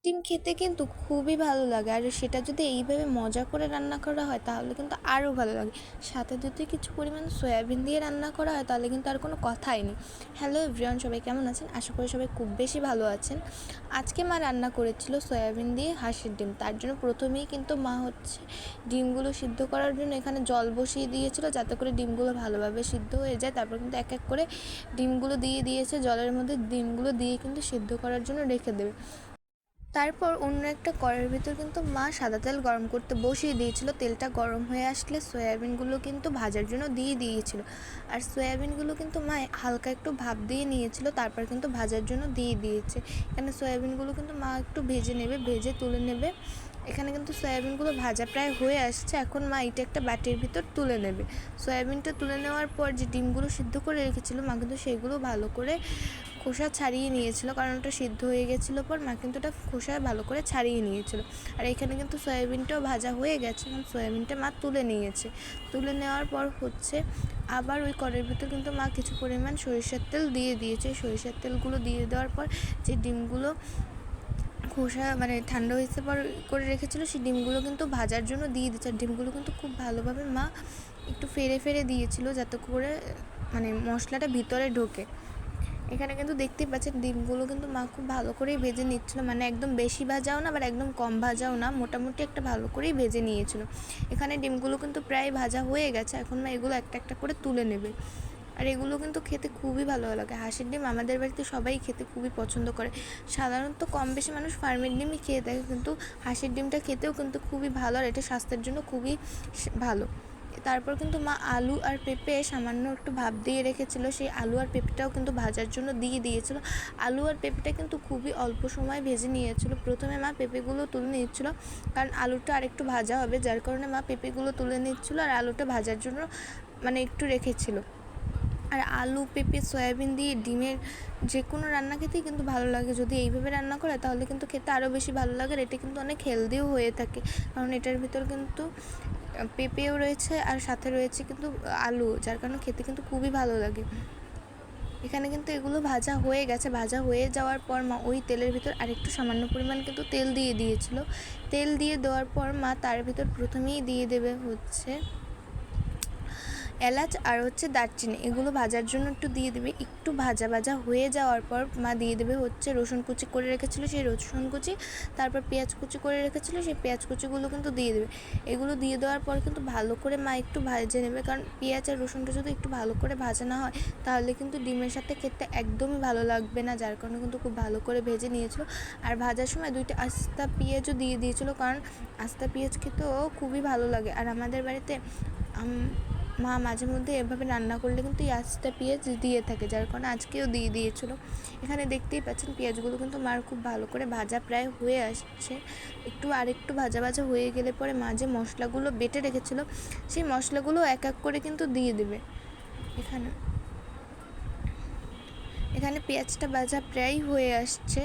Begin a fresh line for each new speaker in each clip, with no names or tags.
ডিম খেতে কিন্তু খুবই ভালো লাগে, আর সেটা যদি এইভাবে মজা করে রান্না করা হয় তাহলে কিন্তু আরও ভালো লাগে। সাথে যদি কিছু পরিমাণ সয়াবিন দিয়ে রান্না করা হয় তাহলে কিন্তু আর কোনো কথাই নেই। হ্যালো এভরিওয়ান, সবাই কেমন আছেন? আশা করি সবাই খুব বেশি ভালো আছেন। আজকে মা রান্না করেছিল সয়াবিন দিয়ে হাঁসের ডিম। তার জন্য প্রথমেই কিন্তু মা ডিমগুলো সিদ্ধ করার জন্য এখানে জল বসিয়ে দিয়েছিল, যাতে করে ডিমগুলো ভালোভাবে সিদ্ধ হয়ে যায়। তারপর কিন্তু এক এক করে ডিমগুলো দিয়ে দিয়েছে জলের মধ্যে। ডিমগুলো দিয়ে কিন্তু সিদ্ধ করার জন্য রেখে দেবে। তারপর অন্য একটা কড়াইয়ের ভিতর কিন্তু মা সাদা তেল গরম করতে বসিয়ে দিয়েছিল। তেলটা গরম হয়ে আসলে সয়াবিনগুলো কিন্তু ভাজার জন্য দিয়ে দিয়েছিল। আর সয়াবিনগুলো কিন্তু মা হালকা একটু ভাপ দিয়ে নিয়েছিল, তারপর কিন্তু ভাজার জন্য দিয়ে দিয়েছে। এখানে সয়াবিনগুলো কিন্তু মা একটু ভেজে নেবে, ভেজে তুলে নেবে। এখানে কিন্তু সয়াবিনগুলো ভাজা প্রায় হয়ে আসছে। এখন মা এটা একটা বাটির ভিতর তুলে নেবে। সয়াবিনটা তুলে নেওয়ার পর যে ডিমগুলো সিদ্ধ করে রেখেছিল মা কিন্তু সেগুলো ভালো করে খোসা ছাড়িয়ে নিয়েছিল, কারণ ওটা সিদ্ধ হয়ে গেছিলো পর মা কিন্তু ওটা খোসা ভালো করে ছাড়িয়ে নিয়েছিল। আর এখানে কিন্তু সয়াবিনটাও ভাজা হয়ে গেছে, এবং সয়াবিনটা মা তুলে নিয়েছে। তুলে নেওয়ার পর আবার ওই কড়াইয়ের ভিতর কিন্তু মা কিছু পরিমাণ সরিষার তেল দিয়ে দিয়েছে। সরিষার তেলগুলো দিয়ে দেওয়ার পর যে ডিমগুলো খোসা ঠান্ডা হয়েছে পর করে রেখেছিলো সেই ডিমগুলো কিন্তু ভাজার জন্য দিয়ে দিচ্ছে। আর ডিমগুলো কিন্তু খুব ভালোভাবে মা একটু ফেরে দিয়েছিল, যাতে করে মশলাটা ভিতরে ঢোকে। এখানে কিন্তু দেখতেই পাচ্ছেন ডিমগুলো কিন্তু মা খুব ভালো করেই ভেজে নিচ্ছিল, একদম বেশি ভাজাও না আবার একদম কম ভাজাও না, মোটামুটি একটা ভালো করেই ভেজে নিয়েছিল। এখানে ডিমগুলো কিন্তু প্রায় ভাজা হয়ে গেছে। এখন মা এগুলো একটা একটা করে তুলে নেবে। আর এগুলো কিন্তু খেতে খুবই ভালো লাগে। হাঁসের ডিম আমাদের বাড়িতে সবাই খেতে খুবই পছন্দ করে। সাধারণত কম বেশি মানুষ ফার্মের ডিমই খেয়ে থাকে, কিন্তু হাঁসের ডিমটা খেতেও কিন্তু খুবই ভালো, আর এটা স্বাস্থ্যের জন্য খুবই ভালো। তারপর কিন্তু মা আলু আর পেঁপে সামান্য একটু ভাপ দিয়ে রেখেছিল, সেই আলু আর পেঁপেটাও কিন্তু ভাজার জন্য দিয়ে দিয়েছিল। আলু আর পেঁপেটা কিন্তু খুবই অল্প সময় ভেজে নিয়েছিল। প্রথমে মা পেঁপেগুলো তুলে নিচ্ছিল, কারণ আলুটা আরেকটু ভাজা হবে, যার কারণে মা পেঁপেগুলো তুলে নিচ্ছিল আর আলুটা ভাজার জন্য একটু রেখেছিল। আর আলু, পেঁপে, সয়াবিন দিয়ে ডিমের যে কোনো রান্না খেতেই কিন্তু ভালো লাগে। যদি এইভাবে রান্না করে তাহলে কিন্তু খেতে আরও বেশি ভালো লাগে। আর এটা কিন্তু অনেক হেলদিও হয়ে থাকে, কারণ এটার ভিতর কিন্তু পেঁপেও রয়েছে আর সাথে রয়েছে কিন্তু আলু, যার কারণে খেতে কিন্তু খুবই ভালো লাগে। এখানে কিন্তু এগুলো ভাজা হয়ে গেছে। ভাজা হয়ে যাওয়ার পর মা ওই তেলের ভিতর আরেকটু সামান্য পরিমাণ কিন্তু তেল দিয়ে দিয়েছিল। তেল দিয়ে দেওয়ার পর মা তার ভিতর প্রথমেই দিয়ে দেবে এলাচ আর দারচিনি। এগুলো ভাজার জন্য একটু দিয়ে দেবে। একটু ভাজা হয়ে যাওয়ার পর মা দিয়ে দেবে রসুন কুচি করে রেখেছিলো সেই রসুন কুচি, তারপর পেঁয়াজ কুচি করে রেখেছিলো সেই পেঁয়াজ কুচিগুলো কিন্তু দিয়ে দেবে। এগুলো দিয়ে দেওয়ার পর কিন্তু ভালো করে মা একটু ভেজে নেবে, কারণ পেঁয়াজ আর রসুনটা যদি একটু ভালো করে ভাজা না হয় তাহলে কিন্তু ডিমের সাথে খেতে একদমই ভালো লাগবে না, যার কারণে কিন্তু খুব ভালো করে ভেজে নিয়েছিল। আর ভাজার সময় 2টা আস্তা পেঁয়াজও দিয়ে দিয়েছিলো, কারণ আস্তা পেঁয়াজ খেতেও খুবই ভালো লাগে। আর আমাদের বাড়িতে মা মাঝে মধ্যে এভাবে রান্না করলে কিন্তু এই আস্তা পেঁয়াজ দিয়ে থাকে, যার কারণে আজকেও দিয়ে দিয়েছিলো। এখানে দেখতেই পাচ্ছেন পেঁয়াজগুলো কিন্তু মার খুব ভালো করে ভাজা প্রায় হয়ে আসছে। আরেকটু ভাজা হয়ে গেলে পরে মা যে মশলাগুলো বেটে রেখেছিলো সেই মশলাগুলো এক এক করে কিন্তু দিয়ে দেবে। এখানে পেঁয়াজটা ভাজা প্রায় হয়ে আসছে।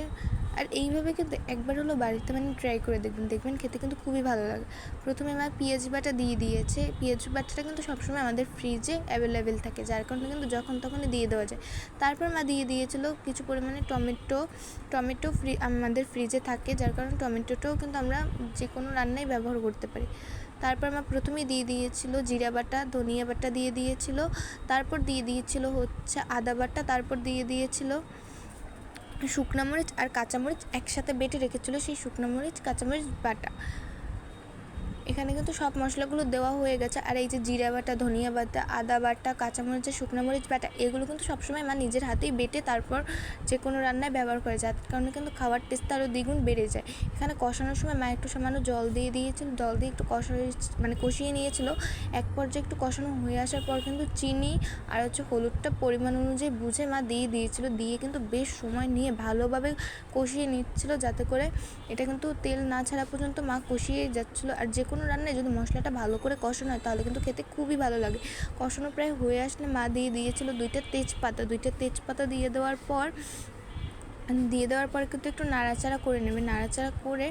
আর এইভাবে কিন্তু একবার হলো বাড়িতে ট্রাই করে দেখবেন খেতে কিন্তু খুবই ভালো লাগে। প্রথমে মা পেঁয়াজ বাটা দিয়ে দিয়েছে। পেঁয়াজ বাটাটা কিন্তু সবসময় আমাদের ফ্রিজে অ্যাভেলেবেল থাকে, যার কারণে কিন্তু যখন তখনই দিয়ে দেওয়া যায়। তারপর মা দিয়ে দিয়েছিল কিছু পরিমাণে টমেটো আমাদের ফ্রিজে থাকে, যার কারণে টমেটোটাও কিন্তু আমরা যে কোনো রান্নায় ব্যবহার করতে পারি। তারপর মা প্রথমেই দিয়ে দিয়েছিল জিরা বাটা, ধনিয়া বাটা দিয়ে দিয়েছিল, তারপর দিয়ে দিয়েছিল আদা বাটা, তারপর দিয়ে দিয়েছিল শুকনো মরিচ আর কাঁচামরিচ একসাথে বেটে রেখেছিল সেই শুকনো মরিচ কাঁচামরিচ বাটা। এখানে কিন্তু সব মশলাগুলো দেওয়া হয়ে গেছে। আর এই যে জিরা বাটা, ধনিয়া বাটা, আদা বাটা, কাঁচামরিচ, শুকনো মরিচ বাটা, এগুলো কিন্তু সবসময় মা নিজের হাতেই বেটে তারপর যে কোনো রান্নায় ব্যবহার করে, যার কারণে কিন্তু খাওয়ার টেস্ট আরও দ্বিগুণ বেড়ে যায়। এখানে কষানোর সময় মা একটু সামান্য জল দিয়ে দিয়েছিল, জল দিয়ে একটু কষিয়ে নিয়েছিল। এক পর্যায়ে একটু কষানো হয়ে আসার পর কিন্তু চিনি আর হলুদটা পরিমাণ অনুযায়ী বুঝে মা দিয়ে দিয়েছিল। দিয়ে কিন্তু বেশ সময় নিয়ে ভালোভাবে কষিয়ে নিচ্ছিল, যাতে করে এটা কিন্তু তেল না ছাড়া পর্যন্ত মা কষিয়ে যাচ্ছিলো। আর যে কোনো রান্নায় যদি মশলাটা ভালো করে কষানো হয় তাহলে কিন্তু খেতে খুবই ভালো লাগে। কষানো প্রায় হয়ে আসলে মা দিয়ে দিয়েছিল 2টা তেজপাতা দিয়ে দেওয়ার পর কিন্তু একটু নাড়াচাড়া করে নেবে। নাড়াচাড়া করে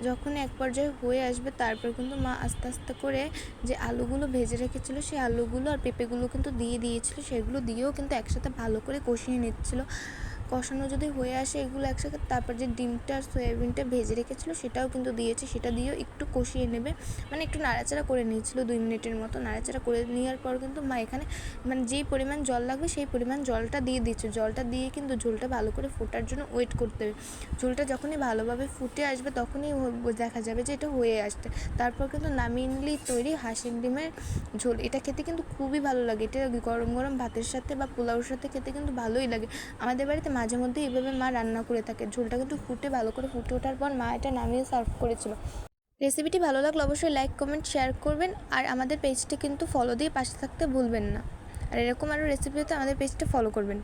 যখন এক পর্যায়ে হয়ে আসবে তারপর কিন্তু মা আস্তে আস্তে করে যে আলুগুলো ভেজে রেখেছিলো সেই আলুগুলো আর পেঁপেগুলো কিন্তু দিয়ে দিয়েছিল। সেগুলো দিয়েও কিন্তু একসাথে ভালো করে কষিয়ে নিচ্ছিল। কষানো যদি হয়ে আসে এগুলো একসাথে, তারপর যে ডিমটা আর সয়াবিনটা ভেজে রেখেছিলো সেটাও কিন্তু দিয়েছে, সেটা দিয়েও একটু কষিয়ে নেবে, মানে একটু নাড়াচাড়া করে নিয়েছিল 2 মিনিটের মতো। নাড়াচাড়া করে নেওয়ার পর কিন্তু মা এখানে মানে যেই পরিমাণ জল লাগবে সেই পরিমাণ জলটা দিয়ে দিচ্ছে। জলটা দিয়ে কিন্তু ঝোলটা ভালো করে ফোটার জন্য ওয়েট করতে হবে। ঝোলটা যখনই ভালোভাবে ফুটে আসবে তখনই দেখা যাবে যে এটা হয়ে আসছে। তারপর কিন্তু নামিয়ে নিলেই তৈরি হাঁসের ডিমের ঝোল। এটা খেতে কিন্তু খুবই ভালো লাগে, এটা গরম গরম ভাতের সাথে বা পোলাওর সাথে খেতে কিন্তু ভালোই লাগে। আমাদের বাড়িতে মাঝে মধ্যে এইভাবে মা রান্না করে থাকে। ঝোলটা কিন্তু ভালো করে ফুটে ওঠার পর মা এটা নামিয়ে সার্ভ করেছিল। রেসিপিটি ভালো লাগলে অবশ্যই লাইক, কমেন্ট, শেয়ার করবেন। আর আমাদের পেজটি কিন্তু ফলো দিয়ে পাশে থাকতে ভুলবেন না। আর এরকম আরও রেসিপি হতে আমাদের পেজটা ফলো করবেন।